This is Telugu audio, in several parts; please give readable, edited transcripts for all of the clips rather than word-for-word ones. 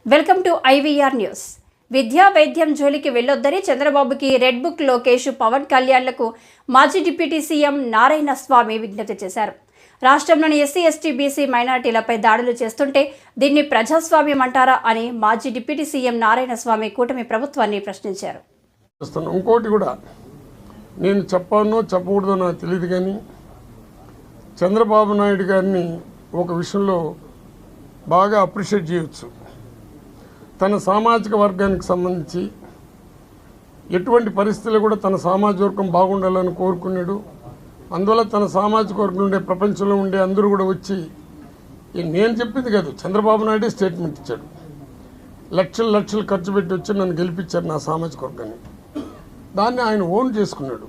Welcome to IVR news. విద్యా వైద్యం జోలికి వెళ్లొద్దని చంద్రబాబుకి రెడ్ బుక్ లోకేష్, పవన్ కళ్యాణ్లకు మాజీ డిప్యూటీ సీఎం నారాయణ స్వామి విజ్ఞప్తి చేశారు. రాష్ట్రంలోని ఎస్సీ, ఎస్టీ, బీసీ మైనారిటీలపై దాడులు చేస్తుంటే దీన్ని ప్రజాస్వామ్యం అంటారా అని మాజీ డిప్యూటీ సీఎం నారాయణ స్వామి కూటమి ప్రభుత్వాన్ని ప్రశ్నించారు. ఇంకోటి కూడా నేను చెప్పకూడదో నాకు తెలియదు, కానీ చంద్రబాబు నాయుడు గారిని ఒక విషయంలో బాగా అప్రిషియేట్ చేయవచ్చు. తన సామాజిక వర్గానికి సంబంధించి ఎటువంటి పరిస్థితులు కూడా తన సామాజిక వర్గం బాగుండాలని కోరుకున్నాడు. అందువల్ల తన సామాజిక వర్గం ఉండే ప్రపంచంలో ఉండే అందరూ కూడా వచ్చి, నేను చెప్పింది కాదు, చంద్రబాబు నాయుడే స్టేట్మెంట్ ఇచ్చాడు. లక్షలు ఖర్చు పెట్టి వచ్చి నన్ను గెలిపించారు నా సామాజిక వర్గాన్ని. దాన్ని ఆయన ఓన్ చేసుకున్నాడు.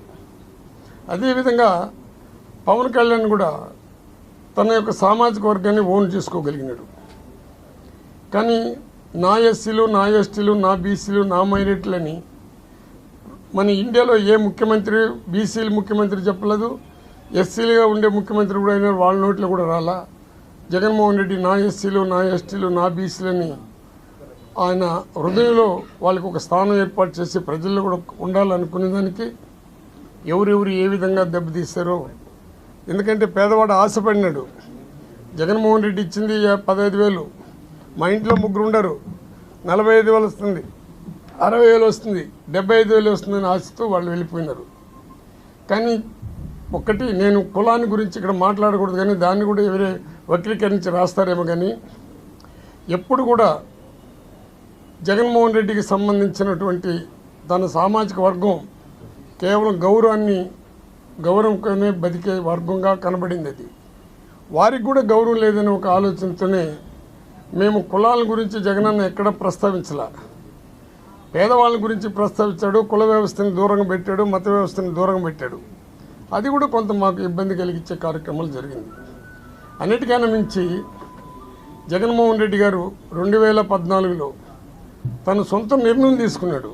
అదేవిధంగా పవన్ కళ్యాణ్ కూడా తన యొక్క సామాజిక వర్గాన్ని ఓన్ చేసుకోగలిగినాడు. కానీ నా ఎస్సీలు, నా ఎస్టీలు, నా బీసీలు, నా మైనారిటీలని మన ఇండియాలో ఏ ముఖ్యమంత్రి బీసీలు ముఖ్యమంత్రి చెప్పలేదు, ఎస్సీలుగా ఉండే ముఖ్యమంత్రి కూడా అయినా వాళ్ళ నోట్లో కూడా రాలా. జగన్మోహన్ రెడ్డి నా ఎస్సీలు, నా ఎస్టీలు, నా బీసీలని ఆయన హృదయంలో వాళ్ళకి ఒక స్థానం ఏర్పాటు చేసి ప్రజల్లో కూడా ఉండాలనుకునే దానికి ఎవరెవరు ఏ విధంగా దెబ్బతీశారో. ఎందుకంటే పేదవాడు ఆశపడినాడు. జగన్మోహన్ రెడ్డి ఇచ్చింది 15,000, మా ఇంట్లో ముగ్గురు ఉండరు, 45,000 వస్తుంది, 60,000 వస్తుంది, 75,000 వస్తుందని ఆశతో వాళ్ళు వెళ్ళిపోయినారు. కానీ ఒక్కటి, నేను కులాన్ని గురించి ఇక్కడ మాట్లాడకూడదు, కానీ దాన్ని కూడా ఎవరే వక్రీకరించి రాస్తారేమో, కానీ ఎప్పుడు కూడా జగన్మోహన్ రెడ్డికి సంబంధించినటువంటి తన సామాజిక వర్గం కేవలం గౌరవంగానే బతికే వర్గంగా కనబడింది. అది వారికి కూడా గౌరవం లేదని ఒక ఆలోచనతోనే మేము కులాల గురించి జగనన్న ఎక్కడ ప్రస్తావించలా. పేదవాళ్ళ గురించి ప్రస్తావించాడు, కుల వ్యవస్థని దూరంగా పెట్టాడు, మత వ్యవస్థని దూరంగా పెట్టాడు. అది కూడా కొంత మాకు ఇబ్బంది కలిగించే కార్యక్రమాలు జరిగింది. అన్నిటికన్నా మించి జగన్మోహన్ రెడ్డి గారు 2014లో తను సొంత నిర్ణయం తీసుకున్నాడు.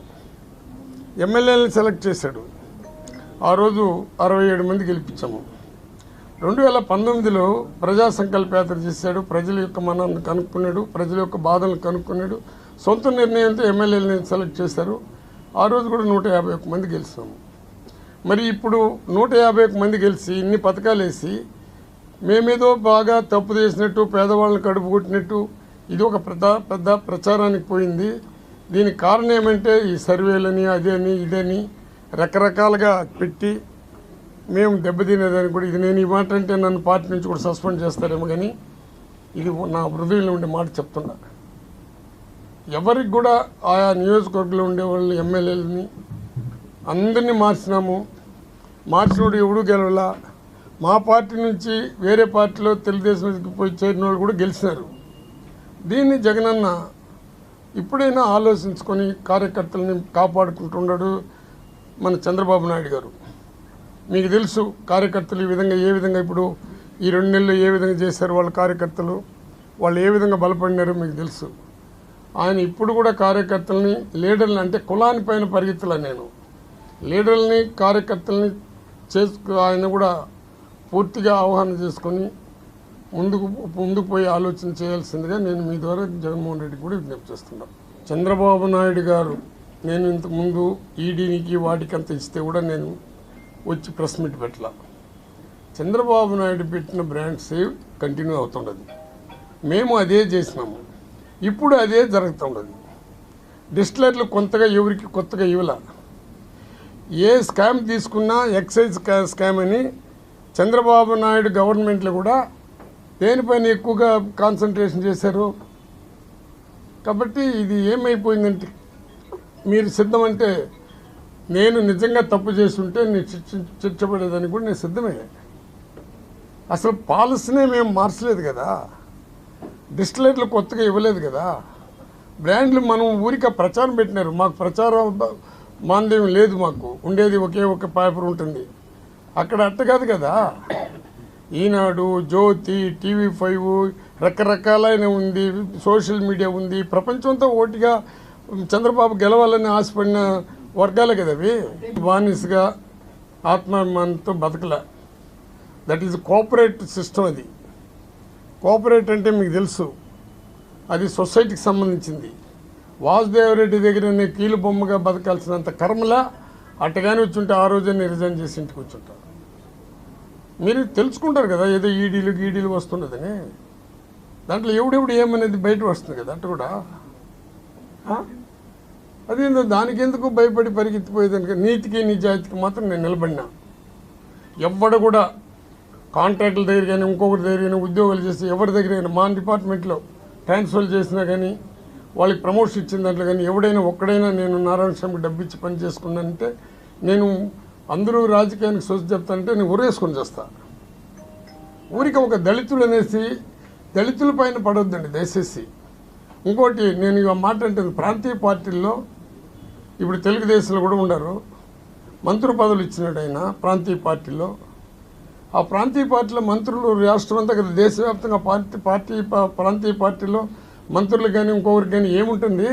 ఎమ్మెల్యేలను సెలెక్ట్ చేశాడు. ఆ రోజు 67 మంది గెలిపించాము. 2019లో ప్రజా సంకల్పయాత్ర చేశాడు. ప్రజల యొక్క మనాన్ని కనుక్కున్నాడు, ప్రజల యొక్క బాధలను కనుక్కున్నాడు. సొంత నిర్ణయంతో ఎమ్మెల్యేలని సెలెక్ట్ చేశారు. ఆ రోజు కూడా 151 మంది గెలిచాము. మరి ఇప్పుడు 151 మంది గెలిచి ఇన్ని పథకాలు వేసి మేమేదో బాగా తప్పు చేసినట్టు, పేదవాళ్ళని కడుపు కొట్టినట్టు ఇది ఒక పెద్ద ప్రచారానికి పోయింది. దీనికి కారణం ఏమంటే ఈ సర్వేలని అదేని ఇదని రకరకాలుగా పెట్టి మేము దెబ్బతినేదని కూడా, ఇది నేను ఈ మాట అంటే నన్ను పార్టీ నుంచి కూడా సస్పెండ్ చేస్తారేమో, కానీ ఇది నా హృదయంలో ఉండే మాట చెప్తున్నా. ఎవరికి కూడా ఆయా నియోజకవర్గంలో ఉండేవాళ్ళు ఎమ్మెల్యేలని అందరినీ మార్చినాము. మార్చినోడు ఎవడూ గెలవలా. మా పార్టీ నుంచి వేరే పార్టీలో తెలుగుదేశంకి పోయి చేరిన వాళ్ళు కూడా గెలిచినారు. దీన్ని జగనన్న ఇప్పుడైనా ఆలోచించుకొని కార్యకర్తలని కాపాడుకుంటున్నాడు మన చంద్రబాబు నాయుడు గారు. మీకు తెలుసు కార్యకర్తలు ఏ విధంగా ఇప్పుడు ఈ 2 నెలలు ఏ విధంగా చేశారు వాళ్ళ కార్యకర్తలు, వాళ్ళు ఏ విధంగా బలపడినారో మీకు తెలుసు. ఆయన ఇప్పుడు కూడా కార్యకర్తలని, లీడర్లని, అంటే కులాని పైన పరిగెత్తలే, నేను లీడర్లని కార్యకర్తలని ఆయన కూడా పూర్తిగా ఆహ్వానం చేసుకొని ముందుకు పోయి ఆలోచన చేయాల్సిందిగా నేను మీ ద్వారా జగన్మోహన్ రెడ్డి కూడా విజ్ఞప్తి చేస్తున్నాను. చంద్రబాబు నాయుడు గారు నేను ఇంతకుముందు ఈడీనికి వాటికంత ఇస్తే కూడా నేను వచ్చి ప్రెస్ మీట్ పెట్టాల. చంద్రబాబు నాయుడు పెట్టిన బ్రాండ్ సేవ్ కంటిన్యూ అవుతుండదు. మేము అదే చేసినాము, ఇప్పుడు అదే జరుగుతుండదు. డిస్టిలర్లు ఎవరికి కొత్తగా ఇవ్వాల. ఏ స్కామ్ తీసుకున్నా ఎక్సైజ్ స్కామ్ అని చంద్రబాబు నాయుడు గవర్నమెంట్లో కూడా దేనిపైన ఎక్కువగా కాన్సన్ట్రేషన్ చేశారు. కాబట్టి ఇది ఏమైపోయిందంటే, మీరు సిద్ధమంటే నేను నిజంగా తప్పు చేస్తుంటే నేను శిక్షపడేదానికి కూడా నేను సిద్ధమే. అసలు పాలసీనే మేము మార్చలేదు కదా, డిస్టిలర్లు కొత్తగా ఇవ్వలేదు కదా, బ్రాండ్లు మనం ఊరికే ప్రచారం పెట్టినారు. మాకు ప్రచారం మాంద్యం లేదు, మాకు ఉండేది ఒకే ఒక పేపర్ ఉంటుంది. అక్కడ అట్ట కాదు కదా. ఈనాడు, జ్యోతి, TV5 రకరకాలైన ఉంది, సోషల్ మీడియా ఉంది. ప్రపంచంతో ఓటిగా చంద్రబాబు గెలవాలని ఆశపడిన వర్గాలే కదా అవి. బానిసగా ఆత్మాభిమానంతో బతకలే. That is cooperate system. అది కోఆపరేట్ అంటే మీకు తెలుసు, అది సొసైటీకి సంబంధించింది. వాసుదేవరెడ్డి దగ్గర నేను కీలు బొమ్మగా బతకాల్సినంత కర్మలా అట్టగానే వచ్చుంటే ఆ రోజే నేను రిజైన్ చేసి ఇంటికి వచ్చుంటాను. మీరు తెలుసుకుంటారు కదా ఏదో ఈడీలు వస్తున్నదని. దాంట్లో ఎవడెవడు ఏమనేది బయట వస్తుంది కదా అట్ట కూడా. అదేందో దానికి ఎందుకు భయపడి పరిగెత్తిపోయేదానికి. నీతికి నిజాయితీకి మాత్రం నేను నిలబడినా. ఎవడు కూడా కాంట్రాక్టుల దగ్గర కానీ ఇంకొకరి దగ్గర కానీ ఉద్యోగాలు చేసి ఎవరి దగ్గర కానీ మా డిపార్ట్మెంట్లో ట్రాన్స్ఫర్ చేసినా కానీ వాళ్ళకి ప్రమోషన్ ఇచ్చిన దాంట్లో కానీ ఎవడైనా ఒక్కడైనా నేను నారాయణ స్వామికి డబ్బు ఇచ్చి పని చేసుకున్నానంటే నేను అందరూ రాజకీయానికి సొచ్చు చెప్తానంటే నేను ఉరేసుకొని చేస్తా. ఊరికి ఒక దళితులు అనేసి దళితుల పైన పడొద్దండి దయచేసి. ఇంకోటి నేను ఇక మాట అంటే ప్రాంతీయ పార్టీల్లో ఇప్పుడు తెలుగుదేశంలో కూడా ఉన్నారు, మంత్రి పదవులు ఇచ్చినాడు ఆయన ప్రాంతీయ పార్టీలో. ఆ ప్రాంతీయ పార్టీలో మంత్రులు రాష్ట్రం అంతా కదా దేశవ్యాప్తంగా ప్రాంతీయ పార్టీలో మంత్రులు కానీ ఇంకొకరికి కానీ ఏముంటుంది.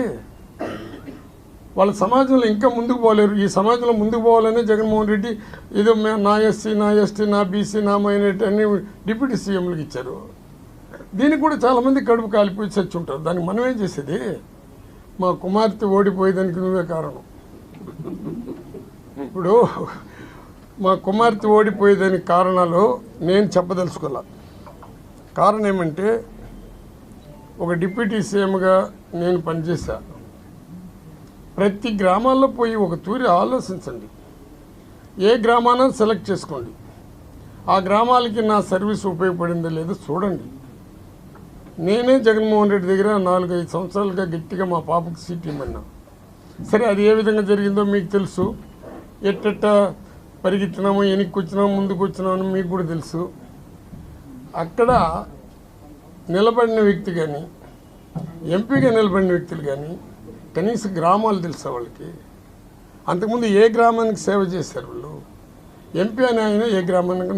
వాళ్ళ సమాజంలో ఇంకా ముందుకు పోలేరు. ఈ సమాజంలో ముందుకు పోవాలనే జగన్మోహన్ రెడ్డి ఏదో నా ఎస్సీ నా ఎస్టీ నా బీసీ నా మైనారిటీ అన్ని డిప్యూటీ సీఎంలకు ఇచ్చారు. దీనికి కూడా చాలామంది కడుపు కాలిపోయి చచ్చి ఉంటారు. దానికి మనం ఏం చేసేది. మా కుమార్తె ఓడిపోయేదానికి నువ్వే కారణం. ఇప్పుడు మా కుమార్తె ఓడిపోయేదానికి కారణాలు నేను చెప్పదలుచుకోలే. కారణం ఏమంటే ఒక డిప్యూటీ సీఎంగా నేను పనిచేశా. ప్రతి గ్రామాల్లో పోయి ఒక తూరి ఆలోచించండి. ఏ గ్రామాన సెలెక్ట్ చేసుకోండి. ఆ గ్రామాలకి నా సర్వీస్ ఉపయోగపడిందో లేదో చూడండి. నేనే జగన్మోహన్ రెడ్డి దగ్గర 4-5 సంవత్సరాలుగా గట్టిగా మా పాపకు సీట్ ఇమ్మన్నా. సరే అది ఏ విధంగా జరిగిందో మీకు తెలుసు. ఎట్టెట్ట పరిగెత్తినామో వెనక్కి వచ్చినామో ముందుకు వచ్చినామో మీకు కూడా తెలుసు. అక్కడ నిలబడిన వ్యక్తి కానీ ఎంపీగా నిలబడిన వ్యక్తులు కానీ కనీసం గ్రామాలు తెలుసా వాళ్ళకి. అంతకుముందు ఏ గ్రామానికి సేవ చేశారు వాళ్ళు. ఎంపీ అని ఆయన ఏ గ్రామానికి